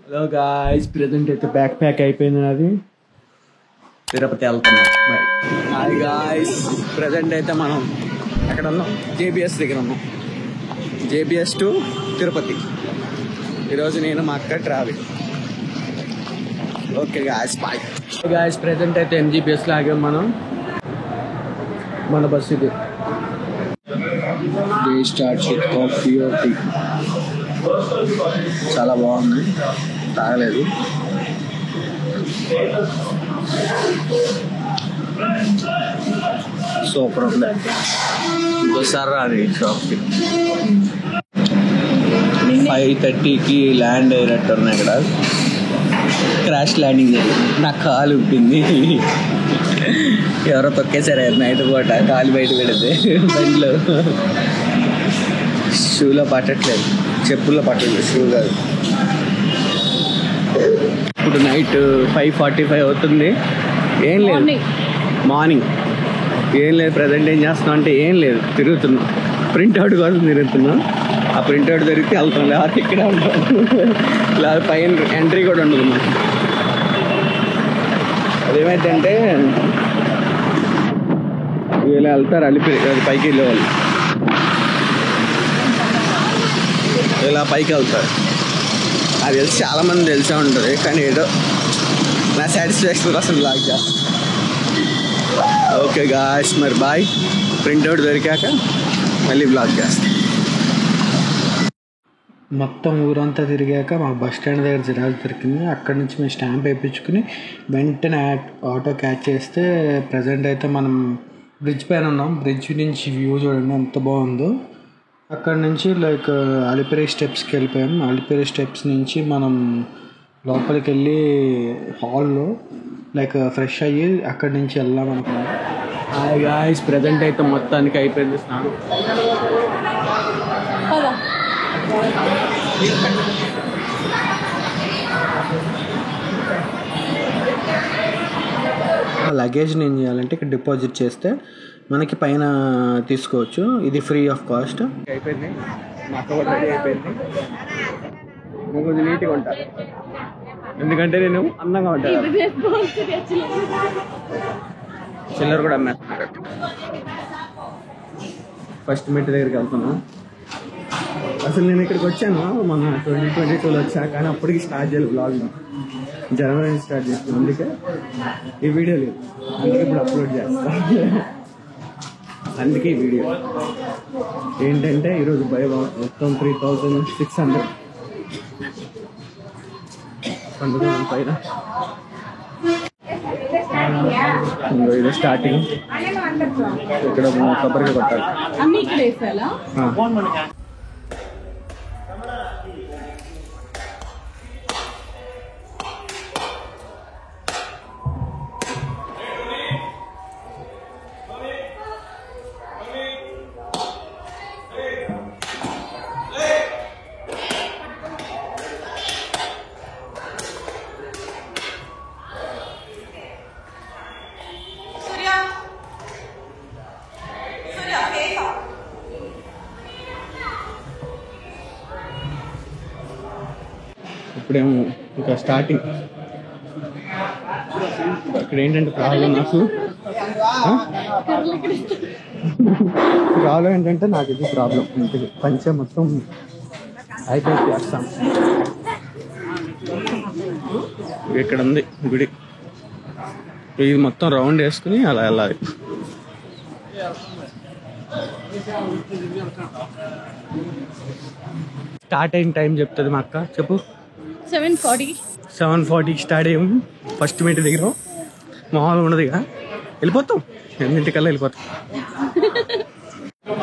Hello guys, present అయితే back pack అయిపోయింది నాది. తిరుపతి వెళ్తున్నాం. హాయ్ గాయ్స్, ప్రెజెంట్ అయితే మనం ఎక్కడ ఉన్నాం? జేబీఎస్ దగ్గర ఉన్నాం. JBS to Tirupati. ఈరోజు నేను మా అక్క travel. Okay guys, bye. Guys, present అయితే ఎంజీబీఎస్లో ఆగాం మనం. మన బస్సు ఇది. Day start with coffee or tea. చాలా బాగుంది, తాగలేదు. సూపర్ ఉంది. ఇంకోసారి అది షాప్కి 5:30కి ల్యాండ్ అయినట్టు ఉన్నాయి. ఇక్కడ క్రాష్ ల్యాండింగ్ జరిగింది. నా కాలు ఉప్పింది. ఎవరో తొక్కేసారు నైట్ పూట. కాలు బయట పెడితే బండిలో. షూలో పట్టట్లేదు, చెప్పుల్లో పట్టట్లేదు, షూ కాదు. ఇప్పుడు నైట్ 5:45 అవుతుంది. ఏం లేదు, మార్నింగ్ ఏం లేదు. ప్రజెంట్ ఏం చేస్తున్నాం అంటే ఏం లేదు, తిరుగుతున్నాం. ప్రింట్అవుట్ కోసం తిరుగుతున్నాం. ఆ ప్రింట్అవుట్ దొరికితే వెళ్తాం, లేకపోతే ఇక్కడే ఉంటాం. లేదా పైన ఎంట్రీ కూడా ఉండదు మాకు. అదేమైందంటే ఇలా వెళ్తారు అలిపి, అది పైకి వెళ్ళేవాళ్ళు ఇలా పైకి వెళ్తారు. అది తెలిసి చాలామంది తెలిసే ఉంటుంది, కానీ ఏదో నా సాటిస్ఫాక్షన్ కోసం బ్లాగ్ చేస్తాను. ఓకే గాయ్స్, మరి బాయ్. ప్రింట్అవుట్ దొరికాక మళ్ళీ బ్లాగ్ చేస్తాను. మొత్తం ఊరంతా తిరిగాక మాకు బస్ స్టాండ్ దగ్గర జిరాక్స్ దొరికింది. అక్కడి నుంచి మేము స్టాంప్ వేయించుకుని వెంటనే ఆటో క్యాచ్ చేస్తే ప్రజెంట్ అయితే మనం బ్రిడ్జ్ పైన ఉన్నాం. బ్రిడ్జ్ నుంచి వ్యూ చూడండి ఎంత బాగుందో. అక్కడ నుంచి లైక్ అలిపిరి స్టెప్స్కి వెళ్ళిపోయాం. అలిపిరి స్టెప్స్ నుంచి మనం లోపలికి వెళ్ళి హాల్లో లైక్ ఫ్రెష్ అయ్యి అక్కడి నుంచి వెళ్దాం అనుకున్నాం. హాయ్ గాయ్స్, ప్రజెంట్ అయితే మొత్తానికి అయిపోయింది స్నానం. లగేజ్ని ఏం చేయాలంటే ఇక్కడ డిపాజిట్ చేస్తే మనకి పైన తీసుకోవచ్చు. ఇది ఫ్రీ ఆఫ్ కాస్ట్. అయిపోయింది, మా అక్క కూడా రెడీ అయిపోయింది. నేను కొంచెం నీట్గా ఉంటాను, ఎందుకంటే నేను అందంగా ఉంటాను. చిల్లర కూడా అమ్మేస్తున్నారు. ఫస్ట్ మెట్టు దగ్గరికి వెళ్తున్నాను. అసలు నేను ఇక్కడికి వచ్చాను మన 2022లో వచ్చా, కానీ అప్పటికి స్టార్ట్ చేయాలి బ్లాగింగ్. జనవరి స్టార్ట్ చేస్తాను, అందుకే ఈ వీడియో లేదు. అందుకే ఇప్పుడు అప్లోడ్ చేస్తాను. అందుకే ఈ వీడియో ఏంటంటే ఈరోజు బై మొత్తం 3600 పైన. ఇది స్టార్టింగ్. ఇక్కడ కొబ్బరికాయ కొట్టాలి. ఇప్పుడేమో ఇంకా స్టార్టింగ్. ఇక్కడ ఏంటంటే ప్రాబ్లం నాకు ఏంటంటే నాకు ఇది ప్రాబ్లం. ఇంటికి పంచే మొత్తం అయిపోయి చేస్తాం. ఇక్కడ ఉంది గుడి, ఇది మొత్తం రౌండ్ వేసుకుని అలా వెళ్ళాలి. స్టార్ట్ అయిన టైం చెప్తుంది మా అక్క. చెప్పు. 7:40 స్టార్ట్ అయ్యాము. ఫస్ట్ మీట్ దగ్గర మామూలుగా ఉండదు ఇక. వెళ్ళిపోతాం, 8:00కల్లా వెళ్ళిపోతాం.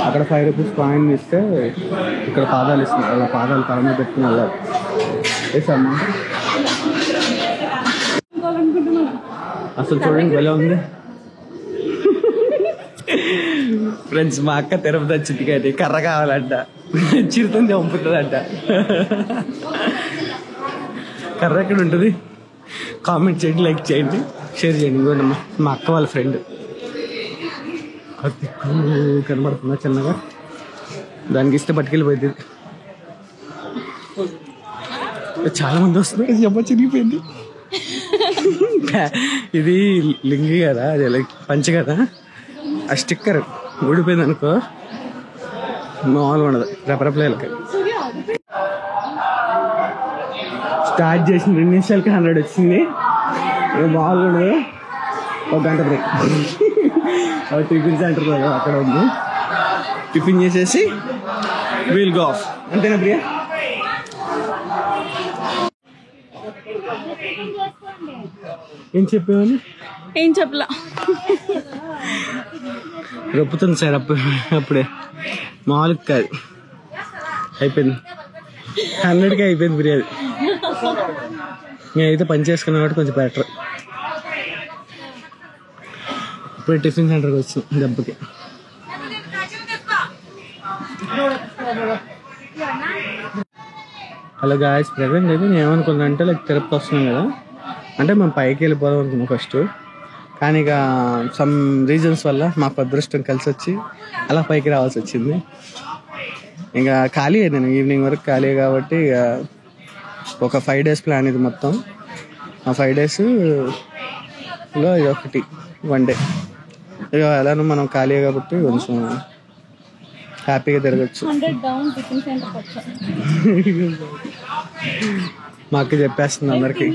అక్కడ 5 రూపీస్ కాయిన్ ఇస్తే ఇక్కడ పాదాలు ఇస్తున్నారు. అలా పాదాలు తల మీద పెట్టుకుని వెళ్ళాలి. వేసామ్మా. అసలు చూడండి భలే ఉంది ఫ్రెండ్స్. మా అక్క తిరుపతి వచ్చింది కానీ కర్ర కావాలంట, చిరుతుంది పంపుతుందంట. కర్ర ఎక్కడ ఉంటుంది? కామెంట్ చేయండి, లైక్ చేయండి, షేర్ చేయండి. ఇంకోటి మా అక్క వాళ్ళ ఫ్రెండ్ కనబడుతుందా చిన్నగా, దానికి ఇస్తే పట్టుకెళ్ళిపోయింది. చాలా మంది వస్తున్నారు. జబ్బ చిరిగిపోయింది. ఇది లింగి కదా, అది లైక్ పంచ కదా, ఆ స్టిక్కర్ ఊడిపోయింది అనుకో మామూలుగా ఉండదు. రెపరెపలేలకి స్టార్ట్ చేసిన 2 నిమిషాలకి 100 వచ్చింది. మామూలుగా ఉండదు. 1 గంట బ్రేక్. టిఫిన్ సెంటర్ అక్కడ ఉంది. టిఫిన్ చేసేసి వీల్ గో ఆఫ్. అంతేనా ప్రియా? ఏం చెప్పేవని? ఏం చెప్పలా, రొప్పుతుంది సార్ అప్పుడే. మామూలుగా కాదు, అయిపోయింది. 100కి అయిపోయింది బిర్యానీ. నేనైతే పని చేసుకున్నా కాబట్టి కొంచెం బెటర్. ఇప్పుడు టిఫిన్ సెంటర్కి వచ్చింది దెబ్బకి. హలో గాయస్, ప్రెజెంట్ అయితే నేను ఏమనుకున్నా అంటే లైక్ తిరుపతి వస్తున్నాం కదా, అంటే మేము పైకి వెళ్ళిపోదాం అనుకున్నాం ఫస్ట్. కానీ ఇక సమ్ రీజన్స్ వల్ల మాకు అదృష్టం కలిసి వచ్చి అలా పైకి రావాల్సి వచ్చింది. ఇంకా ఖాళీ నేను ఈవినింగ్ వరకు ఖాళీ కాబట్టి ఇక ఒక 5 days ప్లాన్ ఇది మొత్తం. ఆ 5 daysలో ఇది ఒకటి 1 day. ఇక ఎలానో మనం ఖాళీ కాబట్టి కొంచెం హ్యాపీగా తిరగచ్చు. మా అక్క చెప్పేస్తుంది అందరికి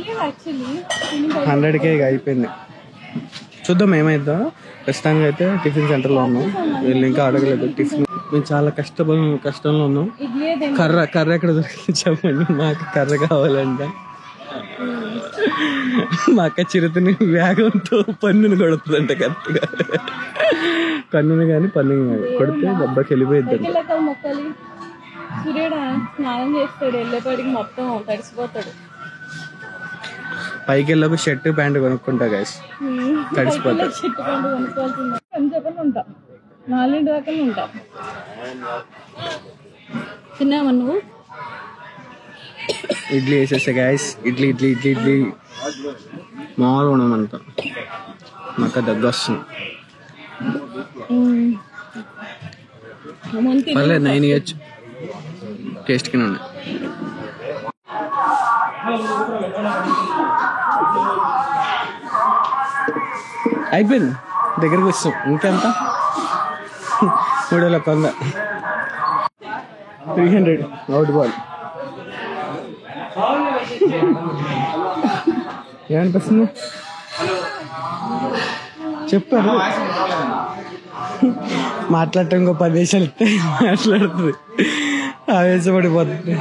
100కే ఇక అయిపోయింది. చూద్దాం ఏమైద్దా. ప్రస్తుతానికి అయితే టిఫిన్ సెంటర్లో ఉన్నాం. వీళ్ళు ఇంకా అడగలేదు టిఫిన్. మేము చాలా కష్టంలో ఉన్నాం. కర్ర ఎక్కడ దొరికింది చెప్పండి. మాకు కర్ర కావాలంట. మా అక్క చిరుతని వేగంతో పన్నుని కొడుతుందంట. కరెక్ట్గా కన్నుని కానీ పన్నుని కానీ కొడితే దెబ్బకి వెళ్ళిపోయిద్ది. స్నానం చేస్తాడు, వెళ్ళేపాటికి మొత్తం తడిసిపోతాడు. పైకి వెళ్ళకు షర్ట్ ప్యాంట్ కొనుక్కుంటా గైస్, తడిసిపోతాడు. షర్ట్ ప్యాంట్ కొనుక్కోవాల్సిందే. కొంచెం ఉంటా, 4 దాకా ఉంటా. తిన్నావా నువ్వు? ఇడ్లీ వేసేసా గైస్. ఇడ్లీ మామూలుగా ఉండమంతా. మాకు దగ్గర వస్తుంది. పర్లేదు 9 ఇయచ్చు. టేస్ట్ కింద ఉన్నాయి. అయిపోయింది, దగ్గరికి వస్తాం. ఇంకెంత? 3,100. 300 అవుట్ బాల్. ఏమనిపిస్తుంది చెప్పారు. మాట్లాడటం ఇంకో 10 నిమిషాలు ఇస్తే మాట్లాడుతుంది. ఆవేశపడిపోతుంది.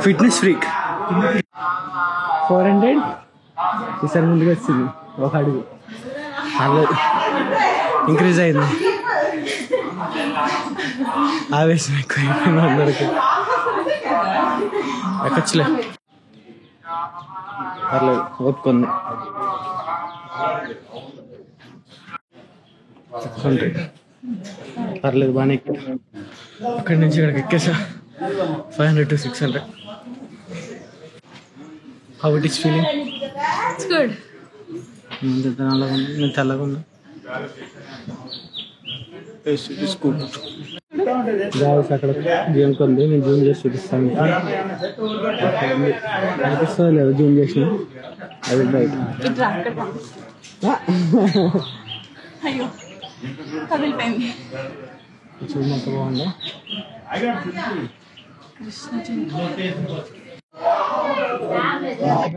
Fitness freak. 400 ఈసారి ముందుకు వచ్చింది. ఒక అడుగు ఇంక్రీజ్ అయింది. ఆవేశం ఎక్కువైపోయింది అందరికి. ఎక్కచ్చులే, పర్లేదు, ఒప్పుకుంది. 600 పర్లేదు, బాగానే ఎక్కి అక్కడి నుంచి ఇక్కడికి ఎక్కేసా. 500 to 600. How it is feeling? It's good. నేను తెల్లగా ఉన్నా. అక్కడ జూమ్ ఉంది, నేను జూమ్ చేసి చూపిస్తాను. అనిపిస్తుంది లేదు జూమ్ చేసిన. అది రైట్. అయ్యో కదిలిపోయింది. చూడంత బాగుందా?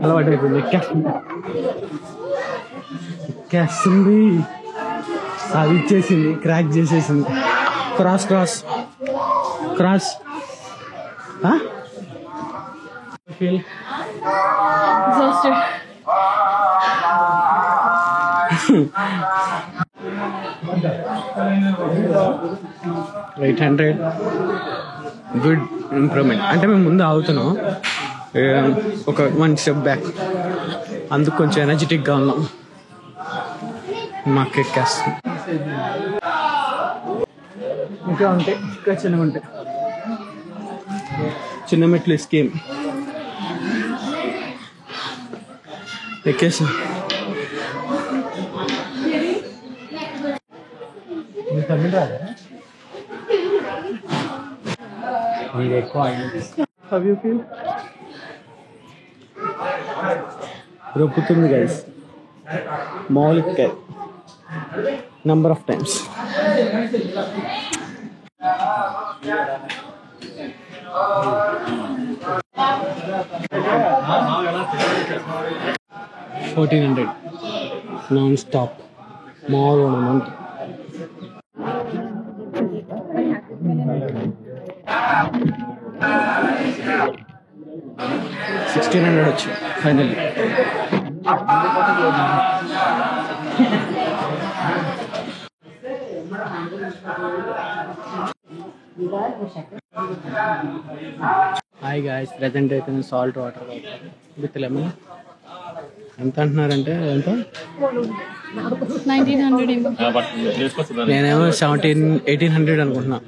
అలవాటు అయిపోయింది. ఎక్కేస్తుంది, అది ఇచ్చేసింది, క్రాక్ చేసేసింది. Cross feel exhausted. 800 good improvement. అంటే మేము ముందు ఆగుతున్నాం, ఒక 1 స్టెప్ బ్యాక్, అందుకు కొంచెం ఎనర్జెటిక్గా ఉన్నాం. మాకు ఎక్కేస్తుంది. ఇంకా ఉంటాయి, ఇంకా చిన్నగా ఉంటాయి. చిన్న మెట్లు స్కీమ్ ఎక్కేసాం. ఇంకా తమిళ రాదా మీరు ఎక్కువ హౌ యూ ఫీల్ రొప్పుతుంది గైస్ మామూలుగా number of times. $1,400 non stop మామూలుగా మంత్. 1,600 వచ్చి ఫైనల్లీ. హాయ్ గాయ్స్, ప్రెజెంట్ అయితే నేను సాల్ట్ వాటర్ విత్ లెమన్. ఎంత అంటున్నారంటే ఎంత? 1900 నేనేమో 1800 అనుకుంటున్నా.